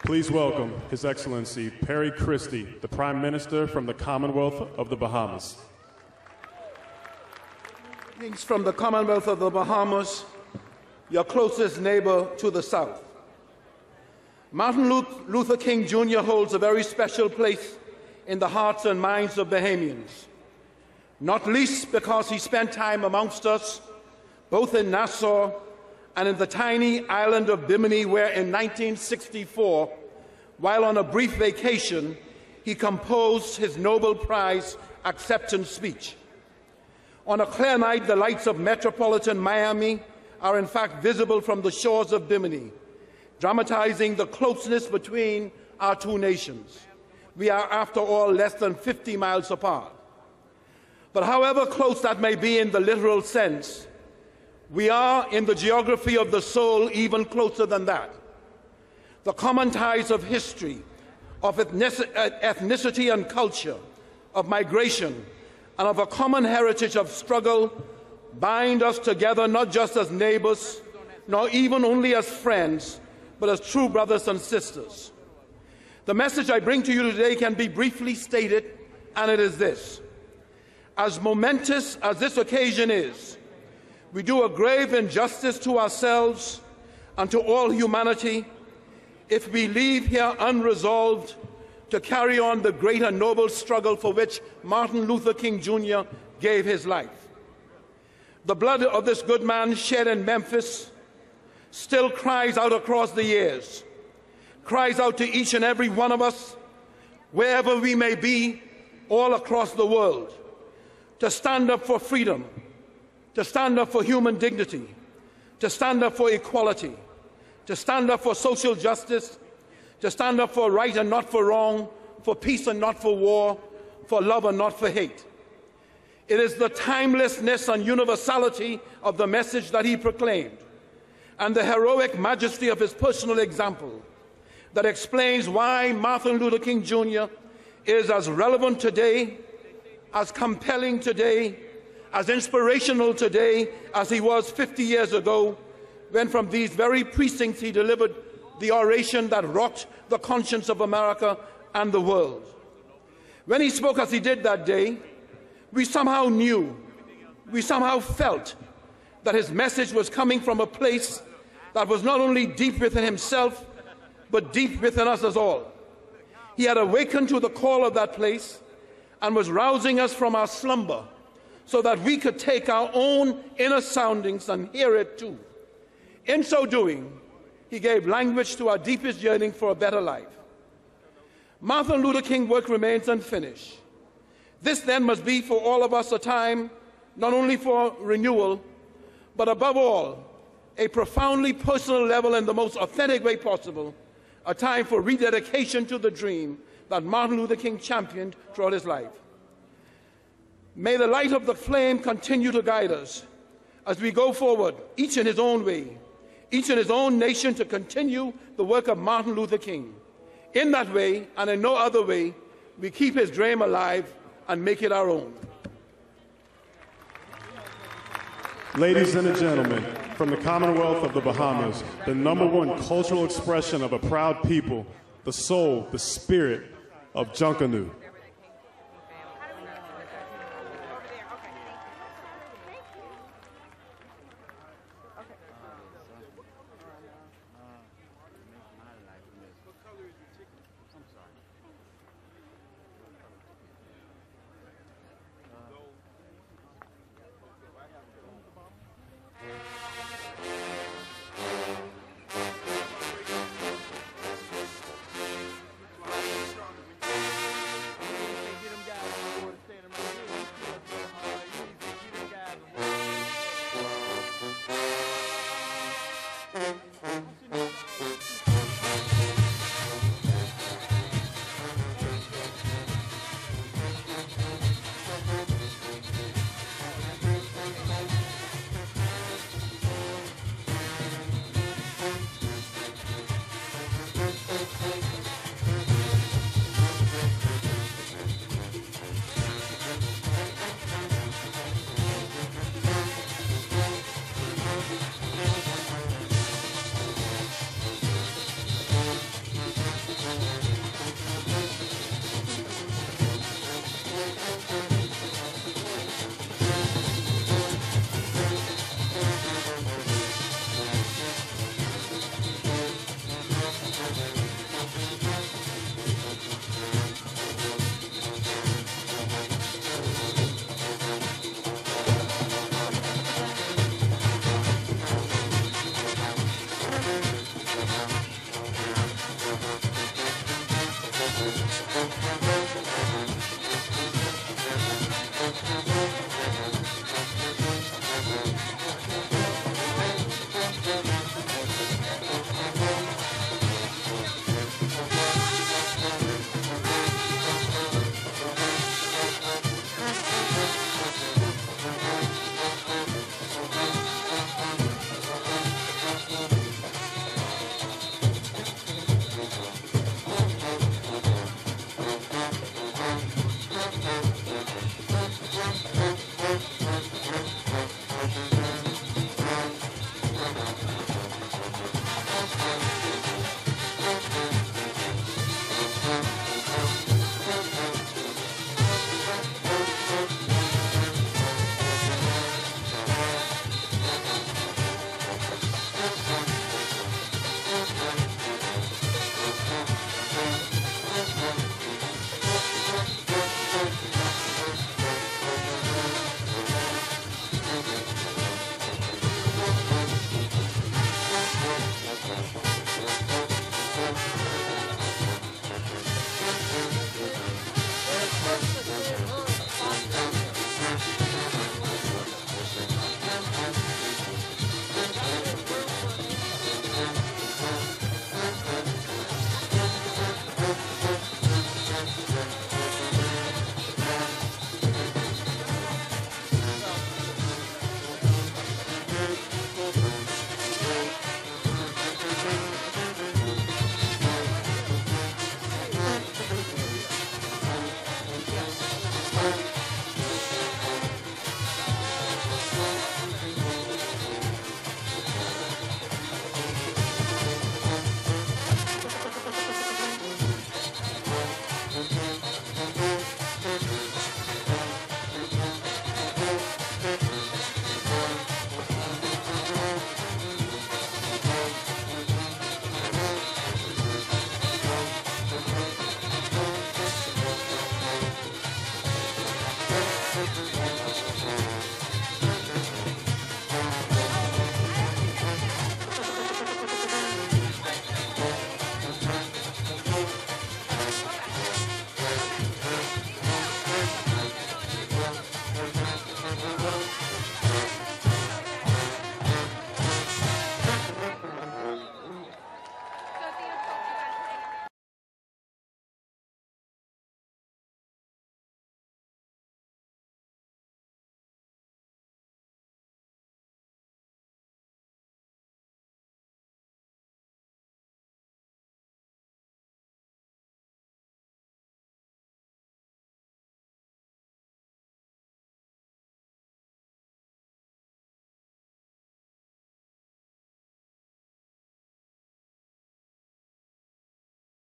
Please welcome His Excellency Perry Christie, the Prime Minister from the Commonwealth of the Bahamas. Greetings from the Commonwealth of the Bahamas, your closest neighbor to the south. Martin Luther King Jr. holds a very special place in the hearts and minds of Bahamians, not least because he spent time amongst us, both in Nassau and in the tiny island of Bimini, where in 1964, while on a brief vacation, he composed his Nobel Prize acceptance speech. On a clear night, the lights of metropolitan Miami are in fact visible from the shores of Bimini, dramatizing the closeness between our two nations. We are, after all, less than 50 miles apart. But however close that may be in the literal sense, we are, in the geography of the soul, even closer than that. The common ties of history, of ethnicity and culture, of migration, and of a common heritage of struggle bind us together not just as neighbors, nor even only as friends, but as true brothers and sisters. The message I bring to you today can be briefly stated, and it is this. As momentous as this occasion is, we do a grave injustice to ourselves and to all humanity if we leave here unresolved to carry on the great and noble struggle for which Martin Luther King Jr. gave his life. The blood of this good man shed in Memphis still cries out across the years, cries out to each and every one of us, wherever we may be, all across the world, to stand up for freedom, to stand up for human dignity, to stand up for equality, to stand up for social justice, to stand up for right and not for wrong, for peace and not for war, for love and not for hate. It is the timelessness and universality of the message that he proclaimed, and the heroic majesty of his personal example that explains why Martin Luther King Jr. is as relevant today, as compelling today, as inspirational today as he was 50 years ago, when from these very precincts he delivered the oration that rocked the conscience of America and the world. When he spoke as he did that day, we somehow knew, we somehow felt that his message was coming from a place that was not only deep within himself, but deep within us as all. He had awakened to the call of that place and was rousing us from our slumber so that we could take our own inner soundings and hear it too. In so doing, he gave language to our deepest yearning for a better life. Martin Luther King's work remains unfinished. This then must be for all of us a time not only for renewal, but above all, a profoundly personal level in the most authentic way possible, a time for rededication to the dream that Martin Luther King championed throughout his life. May the light of the flame continue to guide us as we go forward, each in his own way, each in his own nation, to continue the work of Martin Luther King. In that way, and in no other way, we keep his dream alive and make it our own. Ladies and gentlemen, from the Commonwealth of the Bahamas, the #1 cultural expression of a proud people, the soul, the spirit of Junkanoo. Thank you.